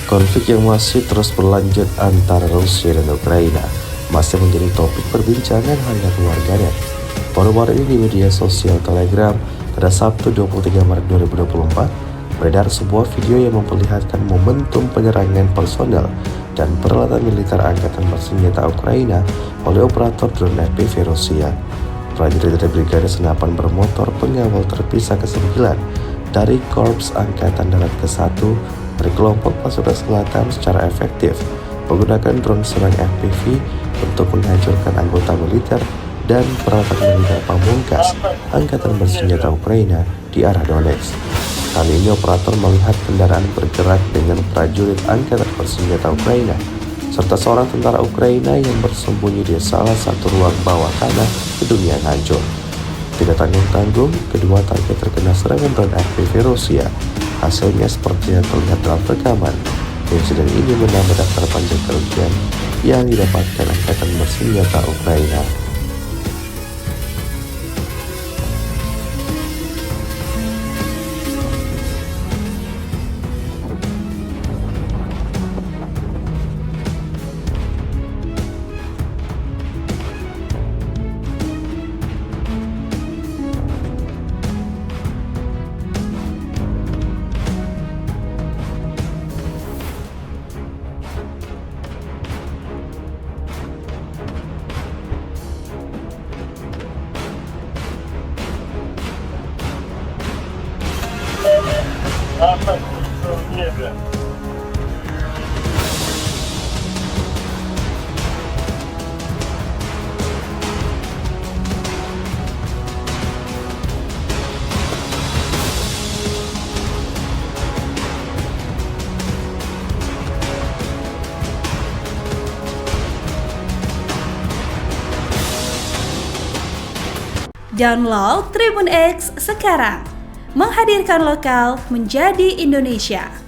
Konflik yang masih terus berlanjut antara Rusia dan Ukraina masih menjadi topik perbincangan hangat warganet. Baru-baru ini di media sosial Telegram pada Sabtu 23 Maret 2024 beredar sebuah video yang memperlihatkan momentum penyerangan personel dan peralatan militer Angkatan Bersenjata Ukraina oleh operator drone FPV Rusia. Prajurit dari Brigade Senapan Bermotor Pengawal Terpisah ke-9 dari Korps Angkatan Darat ke-1 dari kelompok pasukan selatan secara efektif menggunakan drone serang FPV untuk menghancurkan anggota militer dan peralatan militer pamungkas Angkatan Bersenjata Ukraina di arah Donetsk. Kali ini operator melihat kendaraan bergerak dengan prajurit Angkatan Bersenjata Ukraina serta seorang tentara Ukraina yang bersembunyi di salah satu ruang bawah tanah gedung yang hancur. Tidak tanggung-tanggung, kedua target terkena serangan drone FPV Rusia. Hasilnya seperti yang terlihat dalam rekaman. Insiden ini menambah daftar panjang kerugian yang didapatkan Angkatan Bersenjata Ukraina. Наша в небе. Download Tribun X sekarang, menghadirkan lokal menjadi Indonesia.